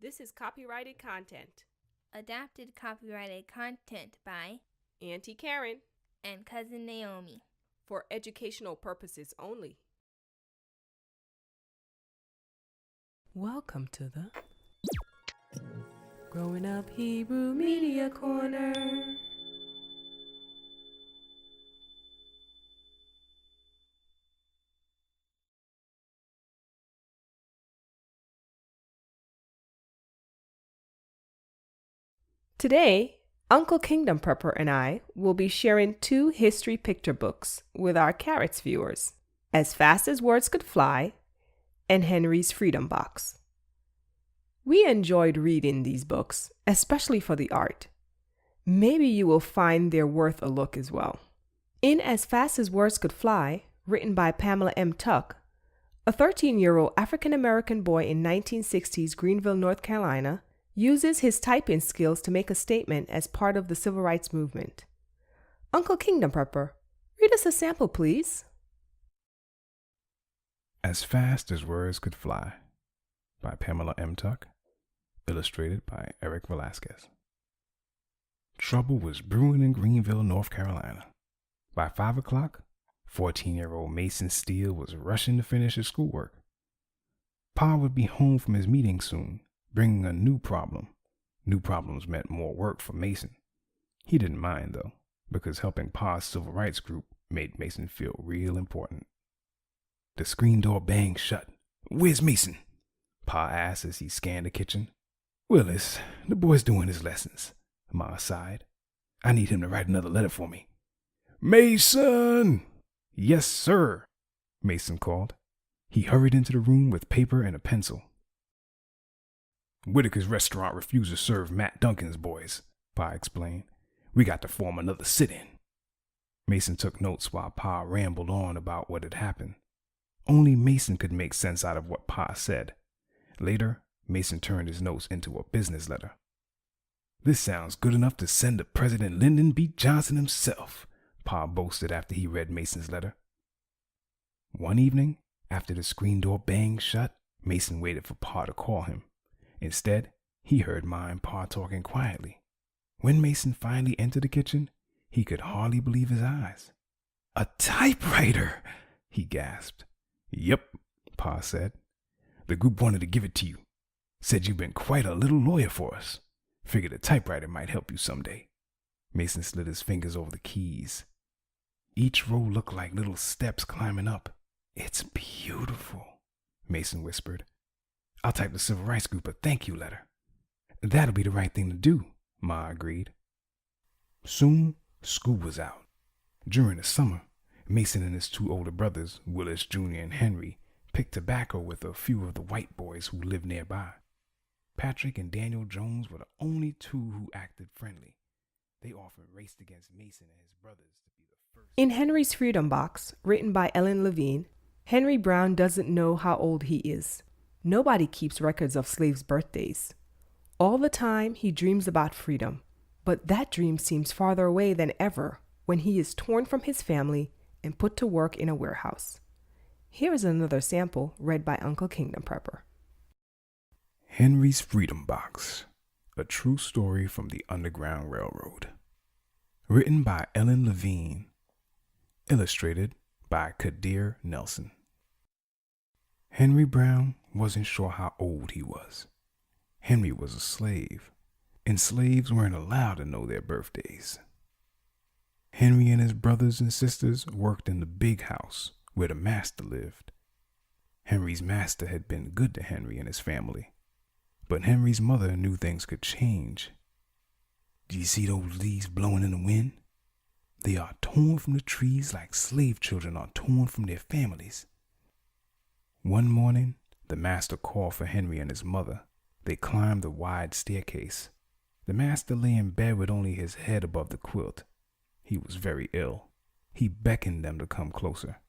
This is copyrighted content. Adapted copyrighted content by Auntie Karen, and Cousin Naomi. for educational purposes only. Welcome to the Growing Up Hebrew Media Corner. Today, Uncle Kingdom Prepper and I will be sharing 2 history picture books with our Carrots viewers, As Fast as Words Could Fly and Henry's Freedom Box. We enjoyed reading these books, especially for the art. Maybe you will find they're worth a look as well. In As Fast as Words Could Fly, written by Pamela M. Tuck, a 13-year-old African-American boy in 1960s Greenville, North Carolina, uses his typing skills to make a statement as part of the civil rights movement. Uncle Kingdom Prepper, read us a sample, please. As Fast as Words Could Fly by Pamela M. Tuck, illustrated by Eric Velasquez. Trouble was brewing in Greenville, North Carolina. By 5 o'clock, 14-year-old Mason Steele was rushing to finish his schoolwork. Pa would be home from his meeting soon, bringing a new problem. New problems meant more work for Mason. He didn't mind, though, because helping Pa's civil rights group made Mason feel real important. The screen door banged shut. "Where's Mason?" Pa asked as he scanned the kitchen. "Willis, the boy's doing his lessons," Ma sighed. "I need him to write another letter for me." "Mason!" "Yes, sir," Mason called. He hurried into the room with paper and a pencil. "Whitaker's restaurant refused to serve Matt Duncan's boys," Pa explained. "We got to form another sit-in." Mason took notes while Pa rambled on about what had happened. Only Mason could make sense out of what Pa said. Later, Mason turned his notes into a business letter. "This sounds good enough to send to President Lyndon B. Johnson himself," Pa boasted after he read Mason's letter. One evening, after the screen door banged shut, Mason waited for Pa to call him. Instead, he heard Ma and Pa talking quietly. When Mason finally entered the kitchen, he could hardly believe his eyes. "A typewriter!" he gasped. "Yep," Pa said. "The group wanted to give it to you. Said you've been quite a little lawyer for us. Figured a typewriter might help you someday." Mason slid his fingers over the keys. Each row looked like little steps climbing up. "It's beautiful," Mason whispered. "I'll type the civil rights group a thank you letter." "That'll be the right thing to do," Ma agreed. Soon, school was out. During the summer, Mason and his 2 older brothers, Willis Jr. and Henry, picked tobacco with a few of the white boys who lived nearby. Patrick and Daniel Jones were the only 2 who acted friendly. They often raced against Mason and his brothers to be the first. In Henry's Freedom Box, written by Ellen Levine, Henry Brown doesn't know how old he is. Nobody keeps records of slaves' birthdays. All the time, he dreams about freedom, but that dream seems farther away than ever when he is torn from his family and put to work in a warehouse. Here is another sample read by Uncle Kingdom Prepper. Henry's Freedom Box, a true story from the Underground Railroad. Written by Ellen Levine. Illustrated by Kadir Nelson. Henry Brown wasn't sure how old he was. Henry was a slave, and slaves weren't allowed to know their birthdays. Henry and his brothers and sisters worked in the big house where the master lived. Henry's master had been good to Henry and his family, but Henry's mother knew things could change. "Do you see those leaves blowing in the wind? They are torn from the trees like slave children are torn from their families." One morning, the master called for Henry and his mother. They climbed the wide staircase. The master lay in bed with only his head above the quilt. He was very ill. He beckoned them to come closer.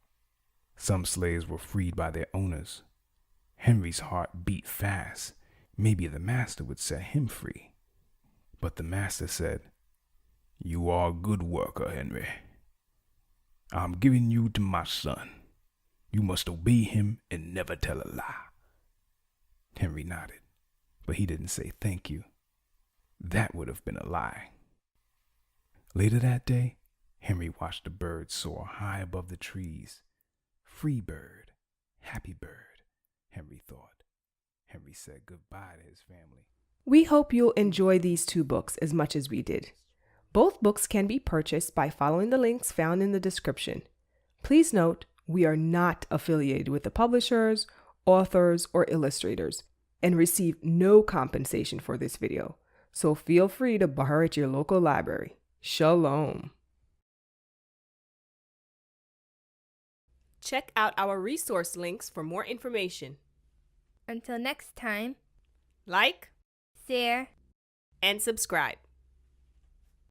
Some slaves were freed by their owners. Henry's heart beat fast. Maybe the master would set him free. But the master said, "You are a good worker, Henry. I'm giving you to my son. You must obey him and never tell a lie." Henry nodded, but he didn't say thank you. That would have been a lie. Later that day, Henry watched the birds soar high above the trees. Free bird, happy bird, Henry thought. Henry said goodbye to his family. We hope you'll enjoy these 2 books as much as we did. Both books can be purchased by following the links found in the description. Please note, we are not affiliated with the publishers, authors, or illustrators, and receive no compensation for this video, so feel free to borrow at your local library. Shalom. Check out our resource links for more information. Until next time, Like share. and subscribe.